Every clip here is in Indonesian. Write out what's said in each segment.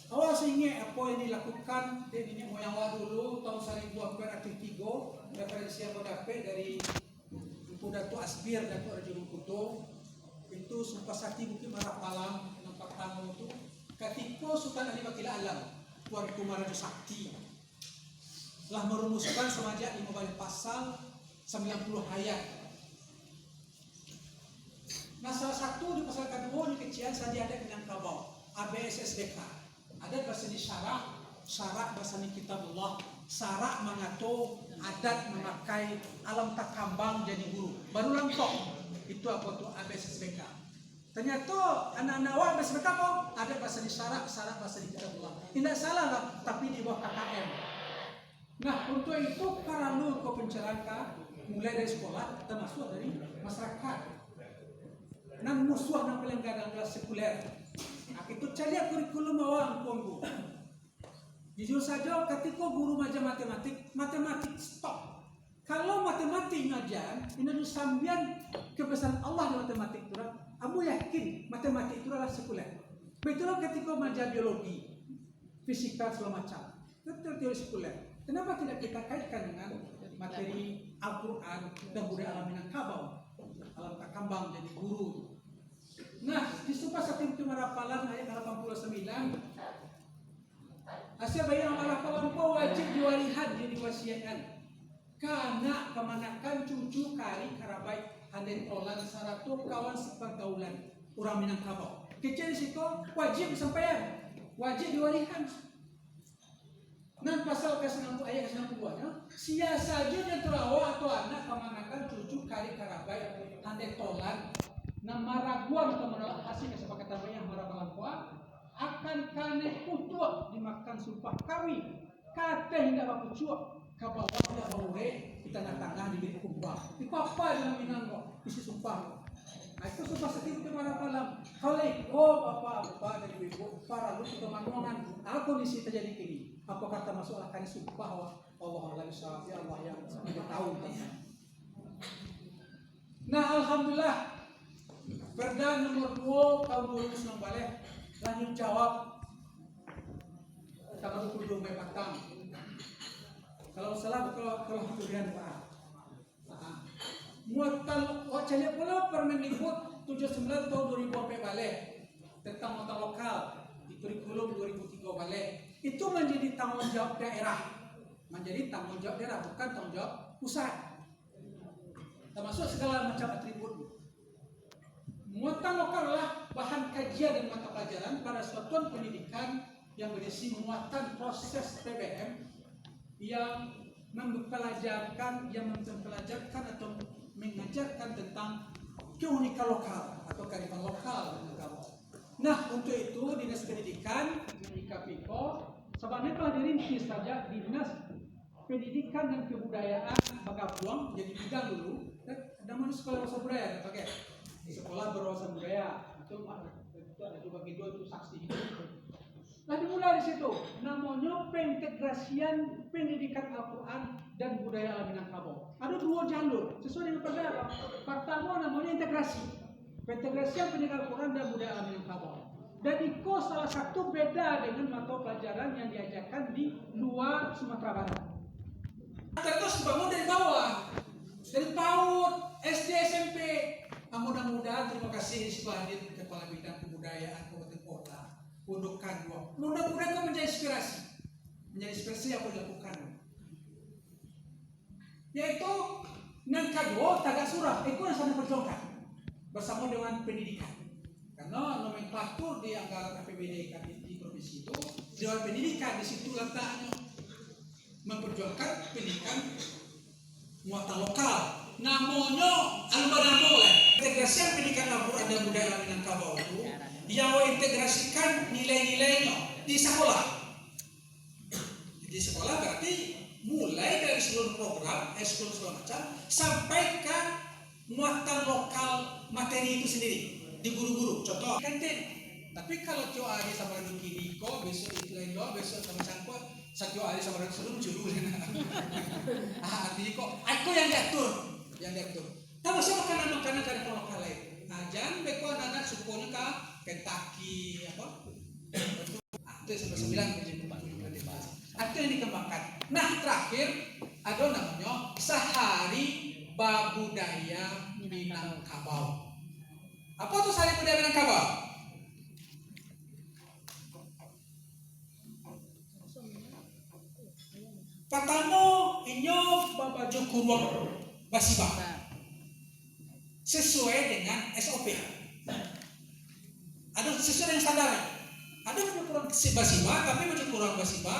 Awal sehingga apa yang dilakukan di nenek moyang dulu tahun 1403 referensi yang dapat dari Ibu Datu Asbir Datu Arjuna Kuto itu Sumpah Sakti Bukit Marapalang yang pertama itu ketika Sultan Ali Bakila Alam Tuan Kumaraja Sakti telah merumuskan sebanyak 15 pasal 90 ayat. Nah salah satu di pasal kedua di kecilan saja ada Minangkabau ABSSDK. Ada bahasa ini syarat bahasa ini kitabullah, syarat mengatur adat memakai alam takambang jadi guru. Baru lengkap. Itu apa tuh ABSSBK. Ternyata anak-anak awak ABSSBK apa? Ada bahasa ini syarat bahasa ini kitabullah. Tidak salah lah, tapi di bawah KKM. Nah untuk itu perlu kau pencerahkan mulai dari sekolah termasuk dari masyarakat. Nan musuh nan paling gadang kelas sekuler. Itu cari kurikulum awak pun. Jujur saja ketika guru matematik stop. Kalau matematik ngajar, ini sambian kebesaran Allah di matematik itu. Kamu yakin matematik itu adalah sekuler. Betul ketika mengajar biologi, fisika segala macam, itu teori sekuler. Kenapa tidak kita kaitkan dengan materi Al-Quran dan budaya alam Minangkabau, alam takambang jadi guru? Nah, di Sumpah Sakti Bukit Marapalang ayat 89 Asia bayi Marapalang kau wajib diwalihan jadi wasiatkan karena kemanakan cucu kari karabai handen olan saratu kawan sepergaulan orang Minangkabau kecil situ wajib sampaian wajib diwalihan. Nah pasal ke-90 ayat ke-92 sia saja yang terawa atau anak kemanakan cucu kari karabai handen olan nama raguan atau menolak hasil kesepakatan yang marapalang kuat akan kane kutuk dimakan sumpah kami kata hendak baku cuak kabawah baure kita tengah di bilik kumbang di papa dalam Minangkabau isi sumpah. Nah, itu Sumpah Sakti Bukit Marapalang kalau bapak dari ibu para lu kita manongan aku kondisi terjadi kini apa kata masuk akan sumpah Allah bisa ya Allah yang tidak tahu. Nah alhamdulillah Perda nomor 2 tahun 2019 lanjut jawab tanggal 22 Mei petang. Kalau salah kalau durian Pak. Muatan wacana pula Permendikbud 79 tahun 2000 balik tentang muatan lokal di kurikulum 2003 balik. Itu menjadi tanggung jawab daerah. Menjadi tanggung jawab daerah bukan tanggung jawab pusat. Termasuk segala macam atribut. Muatan lokal adalah bahan kajian dan mata pelajaran pada satuan pendidikan yang berisi muatan proses PBM yang mempelajarkan atau mengajarkan tentang keunikan lokal atau kearifan lokal. Nah untuk itu Dinas Pendidikan menyikapi sebenarnya telah dirinci saja Dinas Pendidikan dan Kebudayaan Bagabuang jadi bidang dulu. Namanya sekolah bahasa budaya pakai sekolah berwawasan budaya itu ada juga kedua itu saksi hidup. Nah dimulai di situ namanya pengintegrasian pendidikan Al-Quran dan budaya alam Minangkabau. Ada 2 jalur sesuai dengan perda. Pertama namanya integrasi pengintegrasian pendidikan Al-Quran dan budaya alam Minangkabau. Dan itu salah satu beda dengan mata pelajaran yang diajarkan di luar Sumatera Barat. Terus bangun dari bawah, dari PAUD, SD, SMP. Mudah-mudahan terima kasih Pak Hadir Kepala Bidang Kebudayaan Kabupaten Kota untuk Kanwok. Mudah-mudahan kau menjadi inspirasi apa yang dilakukan. Yaitu yang kedua tagak surah, itu yang sana perjuangkan bersama dengan pendidikan. Karena nomenklatur di anggaran APBD di provinsi itu Dewan Pendidikan di situ letaknya memperjuangkan pendidikan muatan lokal. Namanya Albanamo integrasi pendidikan Al-Quran dan budaya Minangkabau itu yang integrasikan nilai-nilainya di sekolah. Di sekolah berarti mulai dari seluruh program, seluruh segala macam sampai ke muatan lokal materi itu sendiri di guru-guru. Contoh kantin. Tapi kalau Tio Ari sama Radu Kiriko besok itu lain doa besok sama Cangkot Satyo Ari sama Radu Sebelum juru. Artinya kok aku yang diatur. Tahu siapa makanan dari lokal lain. Nah, jangan beko anak-anak sukunya ke Kentucky apa? itu sampai 9 menjadi 14. Itu yang dikembangkan. Nah terakhir ada namanya Sehari Budaya Minangkabau. Apa tuh Sehari Budaya Minangkabau? Pertama inyo babaju kurang basiba sesuai dengan SOP. Ada sesuai dengan standar. Ada baju kurang basiba, tapi baju kurang basiba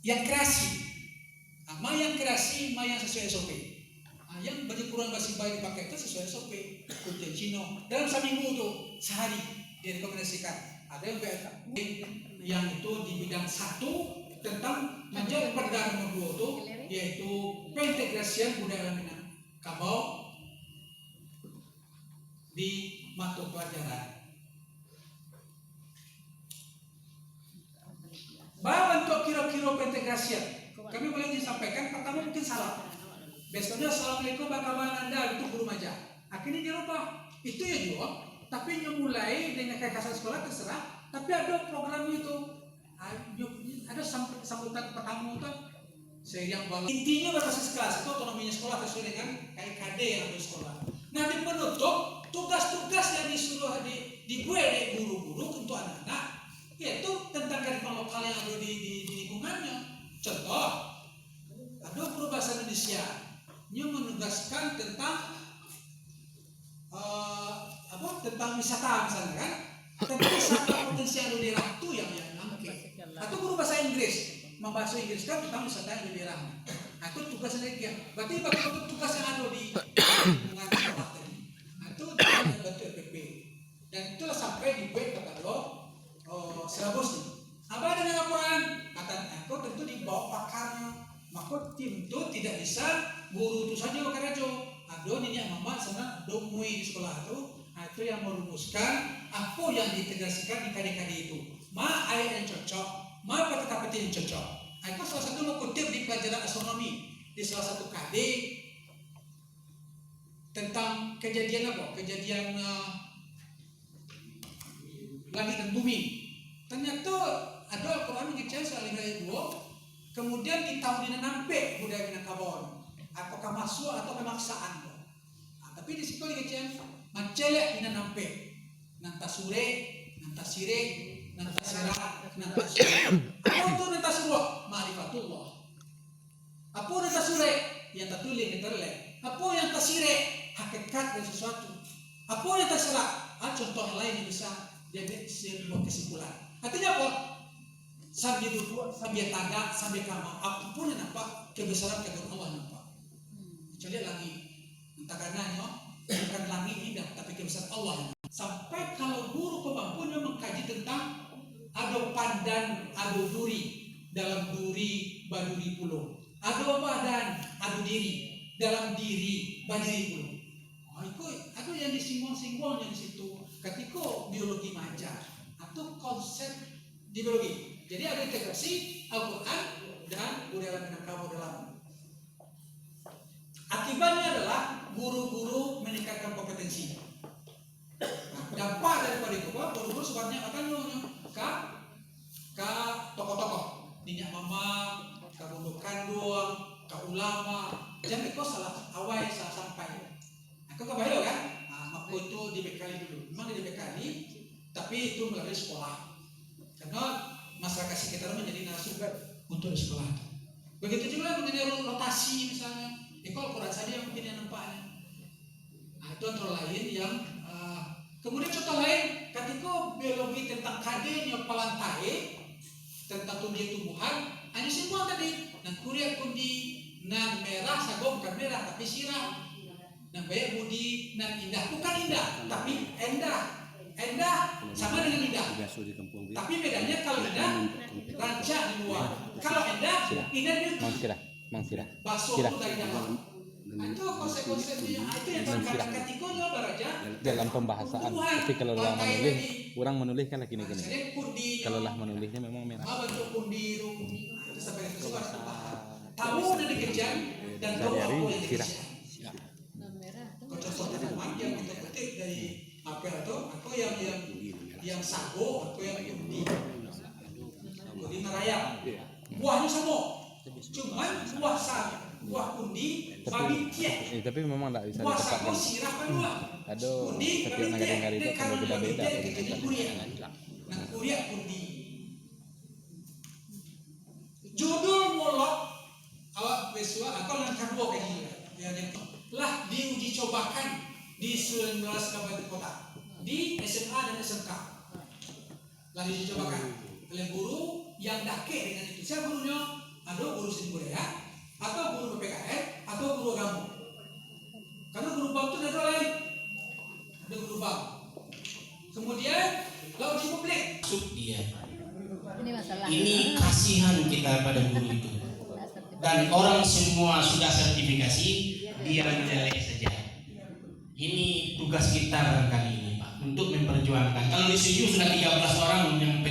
yang kreasi. Yang kreasi, yang sesuai SOP. Yang baju kurang basiba yang dipakai itu sesuai SOP. Kuntian Cino. Dalam seminggu itu sehari direkomendasikan. Ada yang itu di bidang 1 tentang menjadi perdana nomor 2 itu yaitu pengintegrasian budaya Minangkabau di mata pelajaran. Bentuk kira-kira pengintegrasian kami boleh disampaikan. Pertama mungkin salam. Biasanya assalamualaikum bagaimana anda itu guru aja. Akhirnya dirubah. Itu ya juga. Tapi mulai dengan kekerasan sekolah terserah. Tapi ada program itu. Ada sambutan pertama itu yang bagus. Intinya berbasis kelas itu otonominya sekolah sesuai dengan KIKD yang ada di sekolah. Nah di penutup tugas-tugas yang disuruh dibuat oleh guru-guru untuk anak-anak yaitu tentang kearifan lokal yang ada di lingkungannya. Contoh, ada guru bahasa Indonesia yang menugaskan tentang tentang wisata misalnya kan, tentang wisata potensial di daerah itu yang atau guru bahasa Inggris membahas Inggris kan tentang wisata yang di daerah. Itu tugas sendiri. Berarti bagaimana tugas yang ada di lingkungan sekolah tadi. Itu bentuk FPP. Dan itulah sampai dibuat kepada silabus nih. Apa dengan Al-Quran? Kata aku tentu dibawa pakarnya. Maka tim itu tidak bisa guru itu saja pakai rajo. Ada nini mama sana domui di sekolah itu. Itu yang merumuskan apa yang diintegrasikan di KD-KD itu. Ayat yang cocok, peta-peta yang cocok. Itu salah satu mau kutip di pelajaran astronomi di salah satu KD tentang kejadian apa? Kejadian langit dan bumi. Ternyata ada Al-Quran yang kecil soal ayat 2. Kemudian di tahun ini nampak budaya Minangkabau. Apakah masuk atau pemaksaan? Tapi di situ dikecil macelek ini nampak. Nanta sure, nanta sire, nanta sera, nanta sure. Apa itu nanta sure? Ma'rifatullah. Apa nanta sure? Yang tertulis yang terlek. Apa yang tersire? Hakikat dari sesuatu. Apa yang terserah? Contoh yang lain yang bisa jadi sebuah kesimpulan. Artinya apa? Sambil duduk, sambil tanda, sambil kamar. Apapun yang nampak kebesaran kebesaran Allah nampak. Kecuali langit. Entah karenanya bukan langit indah, tapi kebesaran Allah. Sampai kalau guru kemampuannya mengkaji tentang ada pandan, ada duri dalam duri baduri pulau. Ada badan, ada diri dalam diri badiri pulau. Itu yang disinggung-singgungnya di situ. Ketika biologi mengajar atau konsep di biologi. Jadi ada integrasi Al-Quran dan budaya Minangkabau dalam. Akibatnya adalah guru-guru meningkatkan kompetensi. Dampak daripada itu, guru-guru sebenarnya akan ke tokoh-tokoh, minyak mama, ke bunduk kandung, ke ulama. Jangan itu salah awal salah sampai. Aku kebayang kan? Aku itu dibekali dulu. Memang dibekali, tapi itu melalui sekolah. Karena masyarakat sekitar menjadi narasumber untuk di sekolah. Begitu juga mengenai rotasi misalnya. Kalau Quran saja yang mungkin yang nampaknya. Itu antara lain yang kemudian contoh lain ketika biologi tentang KD-nya pelantai tentang tumbuhan hanya semua tadi dan kuliah kundi nan merah sagom bukan merah tapi sirah nan banyak budi nan indah bukan indah tapi endah sama dengan indah tapi bedanya kalau indah rancak di luar kalau indah di Mangsirah. bakso itu dari dalam. Itu konsep-konsepnya itu yang terkadang katikonya baraja dalam pembahasan. Tapi kalau lah menulis, orang menulis kan gini. Kalau lah menulisnya memang merah. Bentuk kundi itu sampai itu tahu dari kejar dan tahu apa yang dikejar. Contohnya teman yang kita petik dari apa itu atau yang sago atau yang kundi. bayar. Buahnya sama. Cuman buah undi bagi tiap. Tapi memang tidak bisa Buah ditetapkan. sago sirah kedua. Ada Undi setiap bagi negara itu tiap. akan Kalau berbeda-beda bagi tiap dari jadi kita. kuliah. Nah kuliah undi. Judul molok awak besua aku langkah dua kayak gini. Yang lah diuji cobakan di 19 kabupaten kota di SMA dan SMK. Lah diuji cobakan oleh guru yang dake dengan itu. Siapa gurunya? Ada guru seni budaya, atau guru PPKN, atau guru agama. Karena guru BAM itu ada lain. Ada guru BAM. Kemudian lalu uji publik. Maksud dia. Ini masalah. Ini kasihan kita pada guru itu. Dan orang semua sudah sertifikasi, dia menilai saja. Ini tugas kita kali ini Pak, untuk memperjuangkan. Kalau di studio sudah 13 orang yang